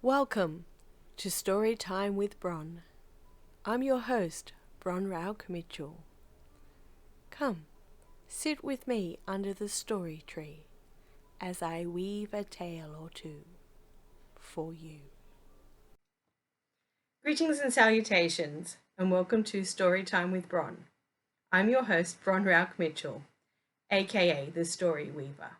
Welcome to Storytime with Bron. I'm your host, Bron Mitchell. Come, sit with me under the story tree as I weave a tale or two for you. Greetings and salutations, and welcome to Storytime with Bron. I'm your host, Bron Mitchell, a.k.a. the StoryWeaver.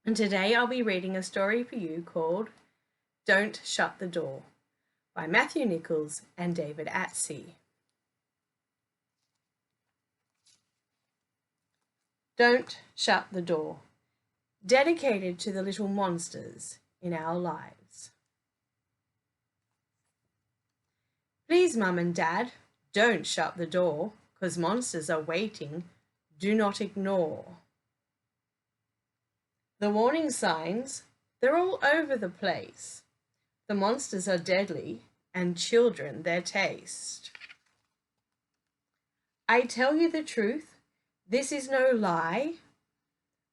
And today I'll be reading a story for you called Don't Shut the Door by Matthew Nicholls and David Atze. Don't shut the door. Dedicated to the little monsters in our lives. Please, Mum and Dad, don't shut the door, 'cause monsters are waiting. Do not ignore. The warning signs, they're all over the place. The monsters are deadly, and children their taste. I tell you the truth, this is no lie.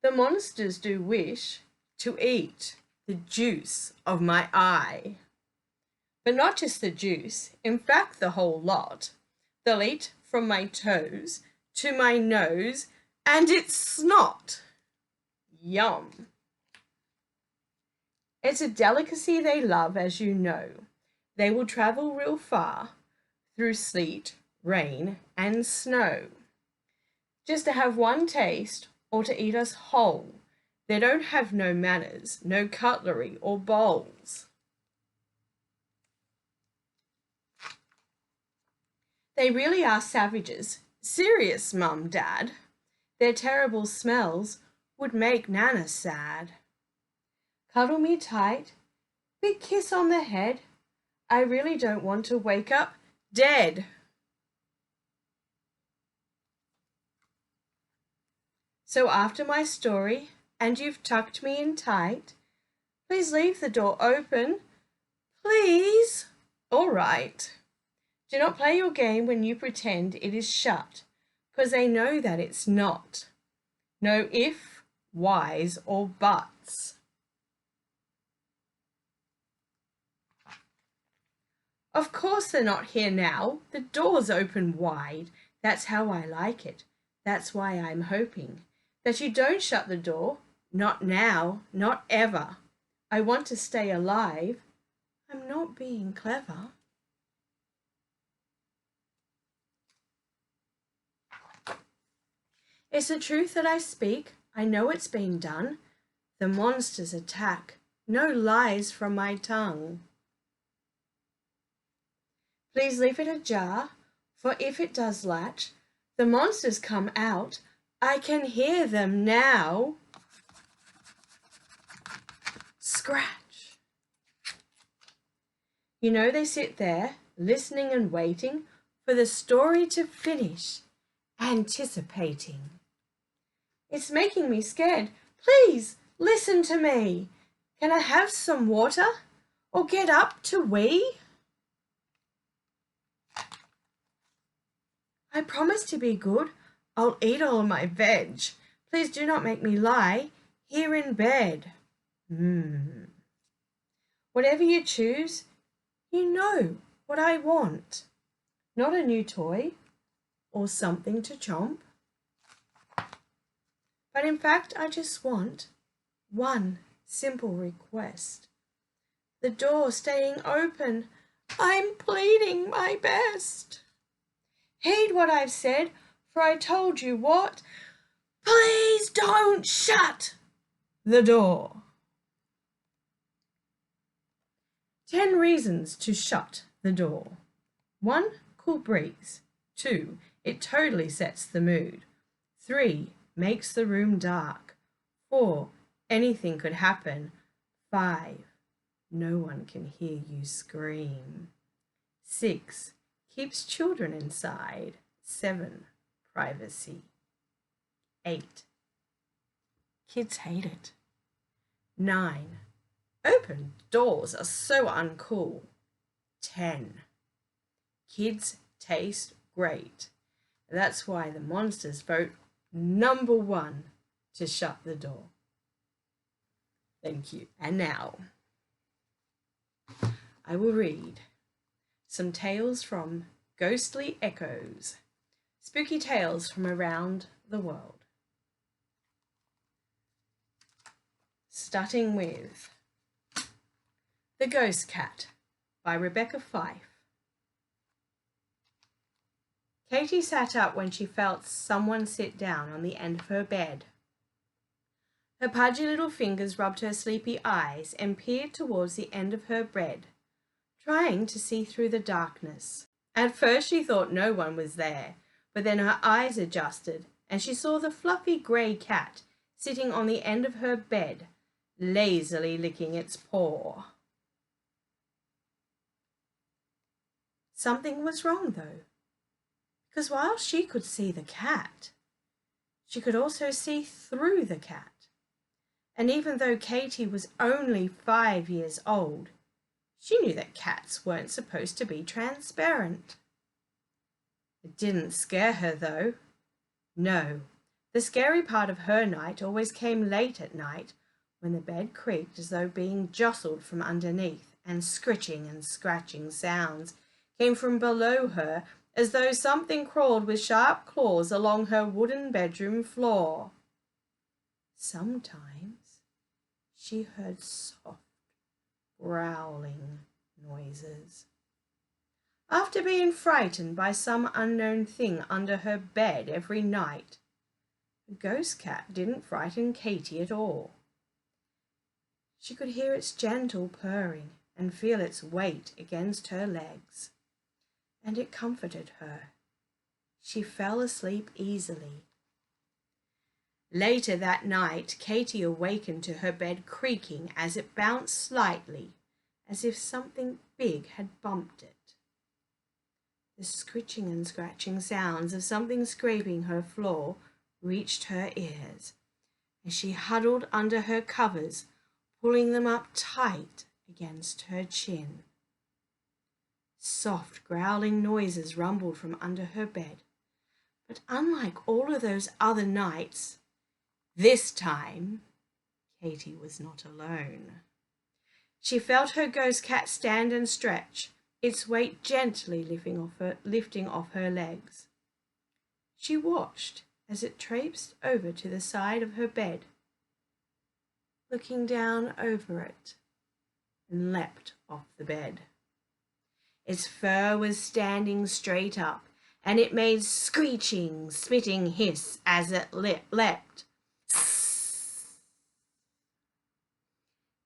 The monsters do wish to eat the juice of my eye. But not just the juice, in fact the whole lot. They'll eat from my toes to my nose, and it's snot. Yum. It's a delicacy they love, as you know. They will travel real far through sleet, rain, and snow just to have one taste or to eat us whole. They don't have no manners, no cutlery or bowls. They really are savages. Serious, Mum, Dad. Their terrible smells would make Nana sad. Cuddle me tight, big kiss on the head. I really don't want to wake up dead. So after my story, and you've tucked me in tight, please leave the door open. Please? All right. Do not play your game when you pretend it is shut, 'cause they know that it's not. No if, whys, or buts. Of course they're not here now. The door's open wide. That's how I like it. That's why I'm hoping that you don't shut the door. Not now, not ever. I want to stay alive. I'm not being clever. It's the truth that I speak. I know it's been done. The monsters attack. No lies from my tongue. Please leave it ajar, for if it does latch, the monsters come out. I can hear them now. Scratch. You know they sit there, listening and waiting for the story to finish, anticipating. It's making me scared. Please, listen to me. Can I have some water or get up to wee? I promise to be good. I'll eat all my veg. Please do not make me lie here in bed. Whatever you choose, you know what I want. Not a new toy or something to chomp. But in fact, I just want one simple request. The door staying open. I'm pleading my best. Heed what I've said, for I told you what. Please don't shut the door. 10 reasons to shut the door. 1, cool breeze. 2, it totally sets the mood. 3, makes the room dark. 4, anything could happen. 5, no one can hear you scream. 6, keeps children inside. 7, privacy. 8, kids hate it. 9, open doors are so uncool. 10, kids taste great. That's why the monsters vote number 1 to shut the door. Thank you. And now, I will read some tales from Ghostly Echoes, spooky tales from around the world. Starting with The Ghost Cat by Rebecca Fyfe. Katie sat up when she felt someone sit down on the end of her bed. Her pudgy little fingers rubbed her sleepy eyes and peered towards the end of her bed, trying to see through the darkness. At first she thought no one was there, but then her eyes adjusted and she saw the fluffy grey cat sitting on the end of her bed, lazily licking its paw. Something was wrong, though, because while she could see the cat, she could also see through the cat. And even though Katie was only 5 years old, she knew that cats weren't supposed to be transparent. It didn't scare her, though. No, the scary part of her night always came late at night, when the bed creaked as though being jostled from underneath, and scritching and scratching sounds came from below her as though something crawled with sharp claws along her wooden bedroom floor. Sometimes she heard soft, growling noises. After being frightened by some unknown thing under her bed every night, the ghost cat didn't frighten Katie at all. She could hear its gentle purring and feel its weight against her legs, and it comforted her. She fell asleep easily. Later that night, Katie awakened to her bed creaking as it bounced slightly, as if something big had bumped it. The scritching and scratching sounds of something scraping her floor reached her ears, and she huddled under her covers, pulling them up tight against her chin. Soft growling noises rumbled from under her bed, but unlike all of those other nights, this time Katie was not alone. She felt her ghost cat stand and stretch, its weight gently lifting off her legs. She watched as it traipsed over to the side of her bed, looking down over it, and leapt off the bed. Its fur was standing straight up, and it made screeching, spitting hiss as it leapt.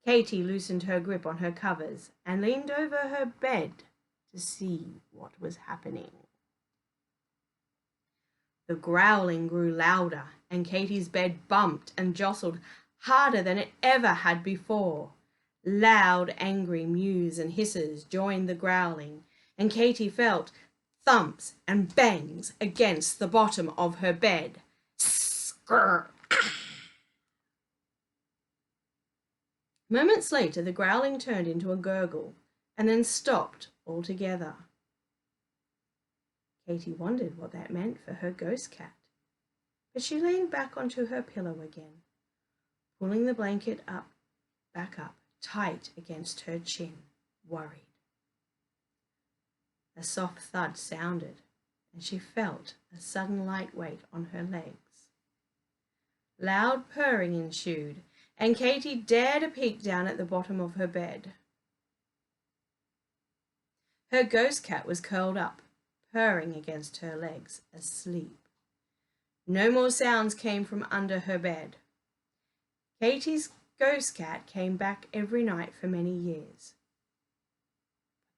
Katie loosened her grip on her covers and leaned over her bed to see what was happening. The growling grew louder, and Katie's bed bumped and jostled harder than it ever had before. Loud, angry mews and hisses joined the growling, and Katie felt thumps and bangs against the bottom of her bed. Skrr. Moments later, the growling turned into a gurgle and then stopped altogether. Katie wondered what that meant for her ghost cat, but she leaned back onto her pillow again, pulling the blanket back up tight against her chin, worried. A soft thud sounded, and she felt a sudden light weight on her legs. Loud purring ensued, and Katie dared a peek down at the bottom of her bed. Her ghost cat was curled up, purring against her legs, asleep. No more sounds came from under her bed. Katie's ghost cat came back every night for many years,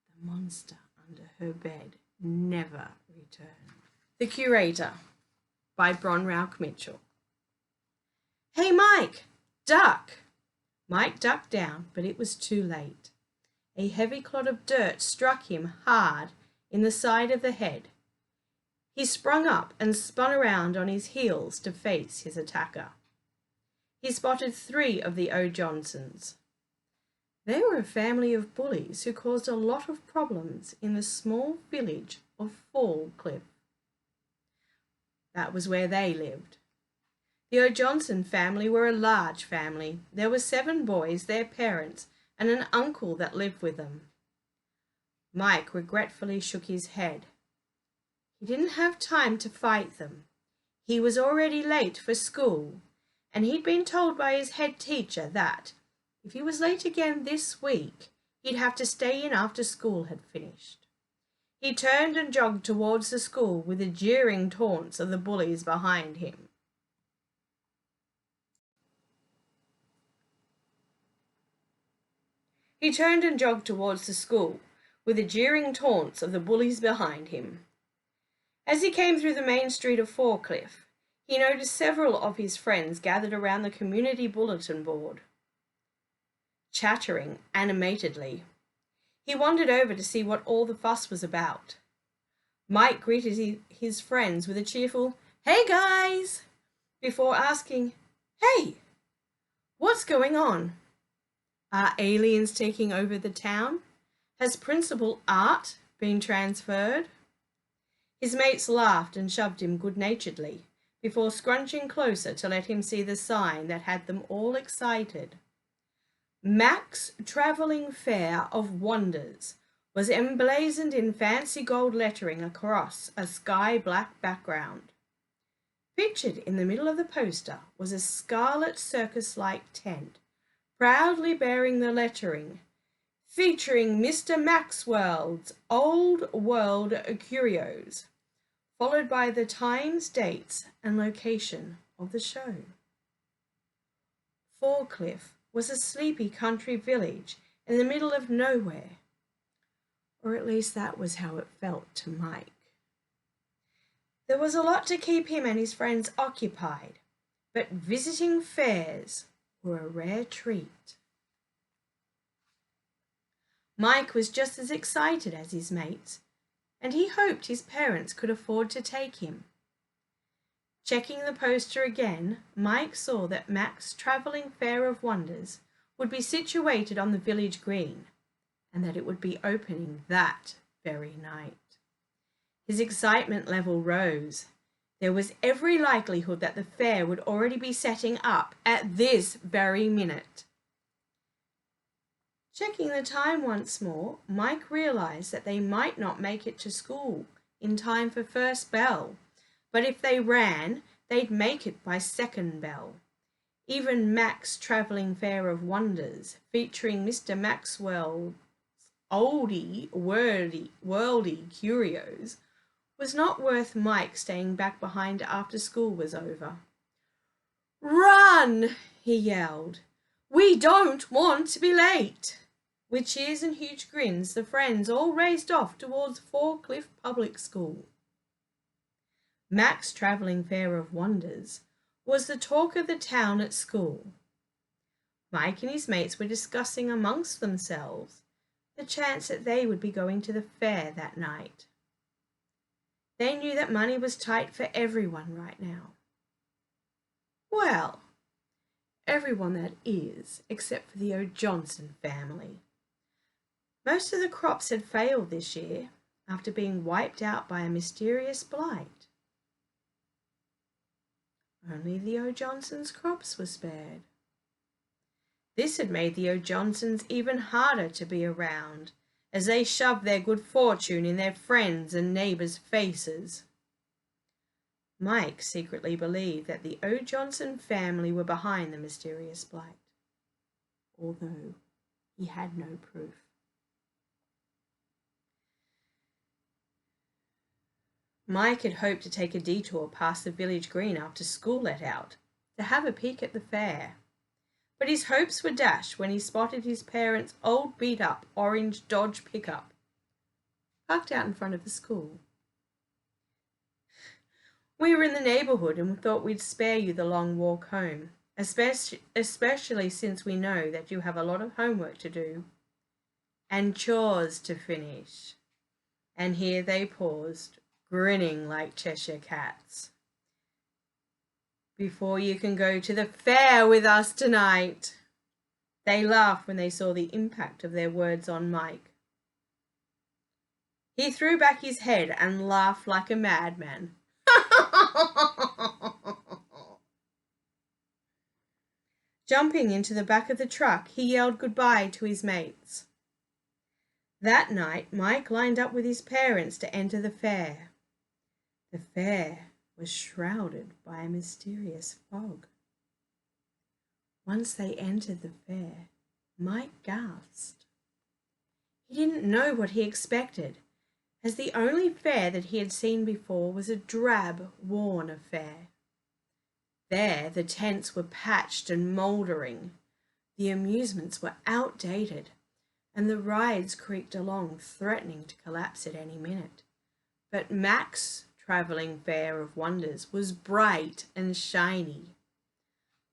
but the monster under her bed never returned. The Curator by Bron Mitchell. "Hey, Mike! Duck!" Mike ducked down, but it was too late. A heavy clod of dirt struck him hard in the side of the head. He sprung up and spun around on his heels to face his attacker. He spotted 3 of the O'Johnsons. They were a family of bullies who caused a lot of problems in the small village of Fallcliff. That was where they lived. The O'Johnson family were a large family. There were 7 boys, their parents, and an uncle that lived with them. Mike regretfully shook his head. He didn't have time to fight them. He was already late for school, and he'd been told by his head teacher that, if he was late again this week, he'd have to stay in after school had finished. He turned and jogged towards the school with the jeering taunts of the bullies behind him. As he came through the main street of Fyfe, he noticed several of his friends gathered around the community bulletin board, chattering animatedly. He wandered over to see what all the fuss was about. Mike greeted his friends with a cheerful, "Hey guys!" before asking, "Hey, what's going on? Are aliens taking over the town? Has Principal Art been transferred?" His mates laughed and shoved him good-naturedly, before scrunching closer to let him see the sign that had them all excited. Mac's Travelling Fair of Wonders was emblazoned in fancy gold lettering across a sky-black background. Featured in the middle of the poster was a scarlet circus-like tent, proudly bearing the lettering, featuring Mr. Maxwell's Old World Curios, followed by the times, dates, and location of the show. Fyfe was a sleepy country village in the middle of nowhere, or at least that was how it felt to Mike. There was a lot to keep him and his friends occupied, but visiting fairs were a rare treat. Mike was just as excited as his mates, and he hoped his parents could afford to take him. Checking the poster again, Mike saw that Mac's Travelling Fair of Wonders would be situated on the village green, and that it would be opening that very night. His excitement level rose. There was every likelihood that the fair would already be setting up at this very minute. Checking the time once more, Mike realized that they might not make it to school in time for first bell, but if they ran, they'd make it by second bell. Even Mac's Travelling Fair of Wonders, featuring Mr. Maxwell's oldie worldy curios, was not worth Mike staying back behind after school was over. "Run!" he yelled. "We don't want to be late!" With cheers and huge grins, the friends all raced off towards Fyfe Public School. Mac's Travelling Fair of Wonders was the talk of the town at school. Mike and his mates were discussing amongst themselves the chance that they would be going to the fair that night. They knew that money was tight for everyone right now. Well, everyone that is, except for the O'Johnson family. Most of the crops had failed this year after being wiped out by a mysterious blight. Only the O'Johnsons' crops were spared. This had made the O'Johnsons even harder to be around, as they shoved their good fortune in their friends' and neighbours' faces. Mike secretly believed that the O'Johnson family were behind the mysterious blight, although he had no proof. Mike had hoped to take a detour past the village green after school let out, to have a peek at the fair. But his hopes were dashed when he spotted his parents' old beat-up orange Dodge pickup, parked out in front of the school. "We were in the neighbourhood and thought we'd spare you the long walk home, especially since we know that you have a lot of homework to do and chores to finish." And here they paused, grinning like Cheshire cats. "Before you can go to the fair with us tonight." They laughed when they saw the impact of their words on Mike. He threw back his head and laughed like a madman. Jumping into the back of the truck, he yelled goodbye to his mates. That night, Mike lined up with his parents to enter the fair. The fair was shrouded by a mysterious fog. Once they entered the fair, Mike gasped. He didn't know what he expected, as the only fair that he had seen before was a drab, worn affair. There the tents were patched and mouldering, the amusements were outdated, and the rides creaked along, threatening to collapse at any minute. But Mac's travelling fair of wonders was bright and shiny.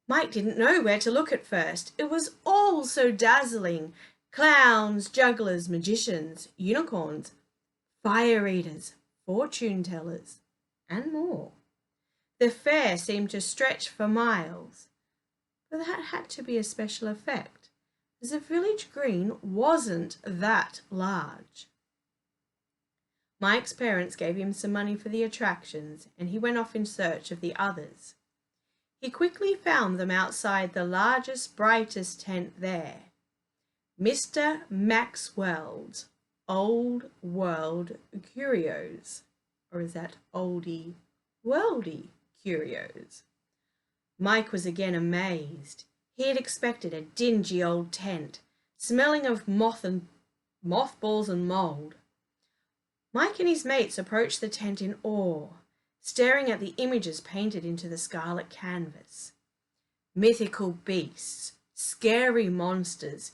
Mike didn't know where to look at first. It was all so dazzling. Clowns, jugglers, magicians, unicorns, fire eaters, fortune tellers, and more. The fair seemed to stretch for miles, but that had to be a special effect, as the village green wasn't that large. Mike's parents gave him some money for the attractions, and he went off in search of the others. He quickly found them outside the largest, brightest tent there, Mr. Maxwell's Old World Curios, or is that Oldie Worldy Curios? Mike was again amazed. He had expected a dingy old tent, smelling of mothballs and mould. Mike and his mates approached the tent in awe, staring at the images painted into the scarlet canvas. Mythical beasts, scary monsters,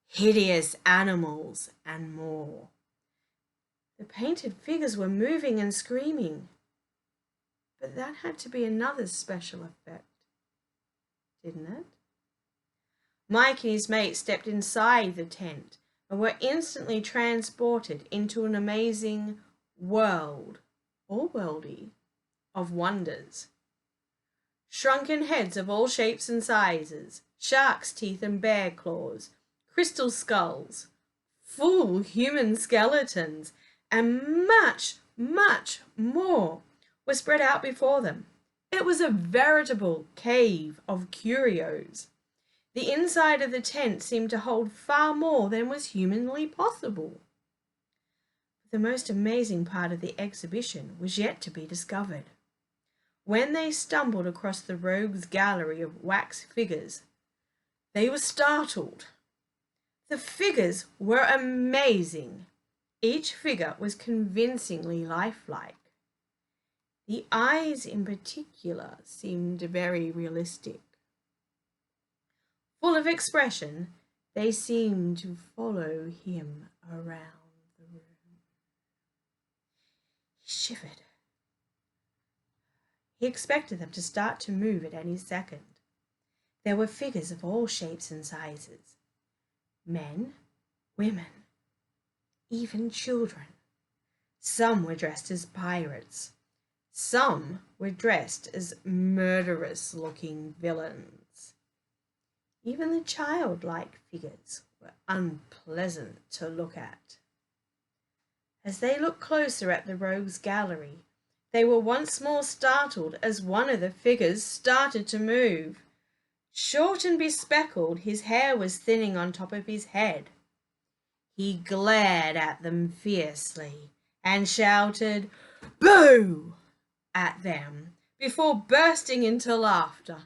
hideous animals, and more. The painted figures were moving and screaming, but that had to be another special effect, didn't it? Mike and his mate stepped inside the tent and were instantly transported into an amazing world, or worldy, of wonders. Shrunken heads of all shapes and sizes, shark's teeth and bear claws, crystal skulls, full human skeletons, and much, much more were spread out before them. It was a veritable cave of curios. The inside of the tent seemed to hold far more than was humanly possible. The most amazing part of the exhibition was yet to be discovered. When they stumbled across the rogues' gallery of wax figures, they were startled. The figures were amazing. Each figure was convincingly lifelike. The eyes in particular seemed very realistic. Full of expression, they seemed to follow him around the room. He shivered. He expected them to start to move at any second. There were figures of all shapes and sizes. Men, women, even children. Some were dressed as pirates. Some were dressed as murderous-looking villains. Even the childlike figures were unpleasant to look at. As they looked closer at the rogues' gallery, they were once more startled as one of the figures started to move. Short and bespectacled, his hair was thinning on top of his head. He glared at them fiercely and shouted, "Boo!" at them before bursting into laughter.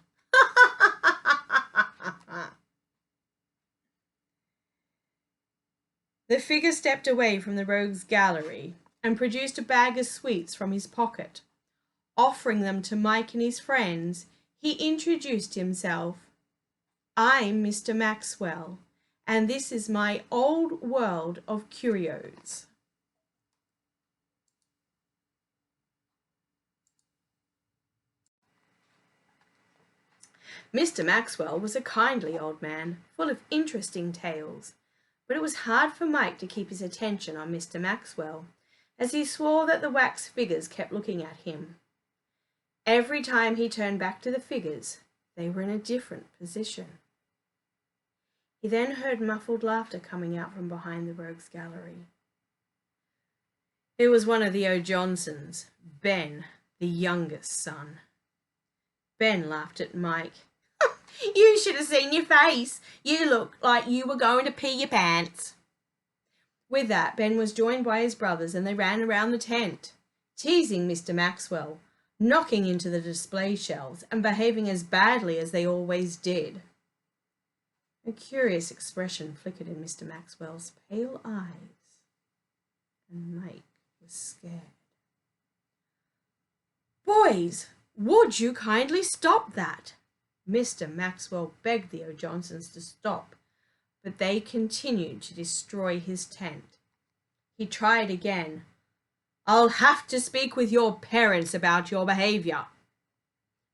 The figure stepped away from the rogues' gallery and produced a bag of sweets from his pocket. Offering them to Mike and his friends, he introduced himself. "I'm Mr. Maxwell, and this is my old world of curios." Mr. Maxwell was a kindly old man, full of interesting tales, but it was hard for Mike to keep his attention on Mr. Maxwell, as he swore that the wax figures kept looking at him. Every time he turned back to the figures, they were in a different position. He then heard muffled laughter coming out from behind the rogues' gallery. It was one of the O'Johnsons, Ben, the youngest son. Ben laughed at Mike. "You should have seen your face. You looked like you were going to pee your pants." With that, Ben was joined by his brothers and they ran around the tent, teasing Mr. Maxwell, knocking into the display shelves and behaving as badly as they always did. A curious expression flickered in Mr. Maxwell's pale eyes, and Mike was scared. "Boys, would you kindly stop that?" Mr. Maxwell begged the O'Johnsons to stop, but they continued to destroy his tent. He tried again. "I'll have to speak with your parents about your behavior."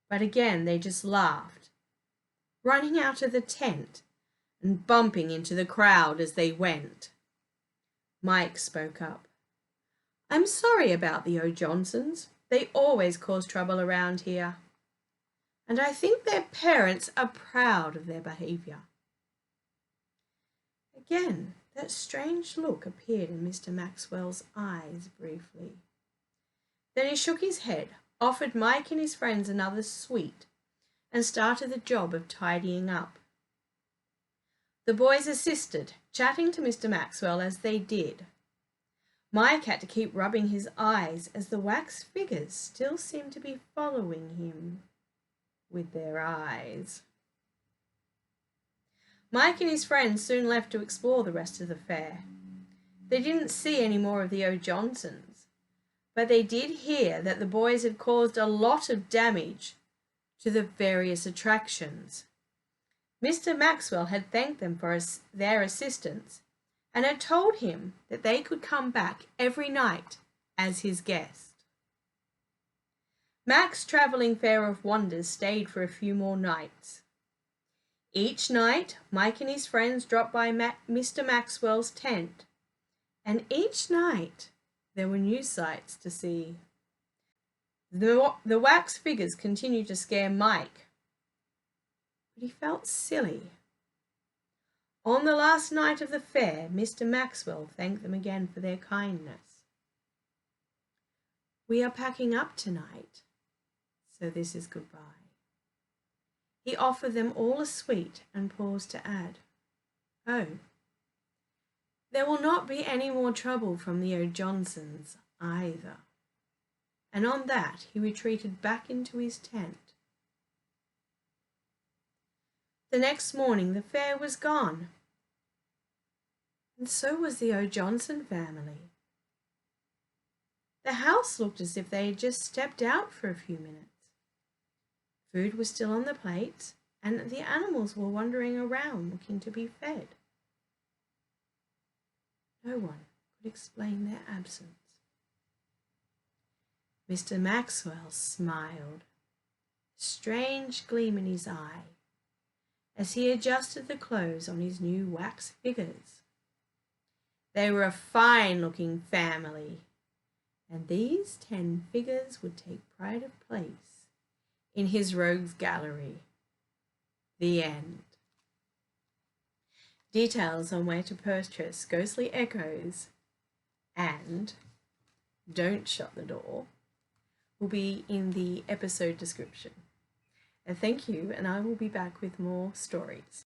But again they just laughed, running out of the tent and bumping into the crowd as they went. Mike spoke up. "I'm sorry about the O'Johnsons. They always cause trouble around here. And I think their parents are proud of their behavior." Again, that strange look appeared in Mr. Maxwell's eyes briefly. Then he shook his head, offered Mike and his friends another sweet, and started the job of tidying up. The boys assisted, chatting to Mr. Maxwell as they did. Mike had to keep rubbing his eyes as the wax figures still seemed to be following him with their eyes. Mike and his friends soon left to explore the rest of the fair. They didn't see any more of the O'Johnsons, but they did hear that the boys had caused a lot of damage to the various attractions. Mr. Maxwell had thanked them for their assistance and had told him that they could come back every night as his guest. Mac's travelling fair of wonders stayed for a few more nights. Each night, Mike and his friends dropped by Mr. Maxwell's tent, and each night there were new sights to see. The wax figures continued to scare Mike, but he felt silly. On the last night of the fair, Mr. Maxwell thanked them again for their kindness. "We are packing up tonight, so this is goodbye." He offered them all a sweet and paused to add, "Oh, there will not be any more trouble from the O'Johnsons either." And on that he retreated back into his tent. The next morning the fair was gone, and so was the O'Johnson family. The house looked as if they had just stepped out for a few minutes. Food was still on the plates, and the animals were wandering around looking to be fed. No one could explain their absence. Mr. Maxwell smiled, a strange gleam in his eye, as he adjusted the clothes on his new wax figures. They were a fine-looking family, and these 10 figures would take pride of place in his rogues gallery. The end. Details on where to purchase Ghostly Echoes and Don't Shut the Door will be in the episode description. And thank you, and I will be back with more stories.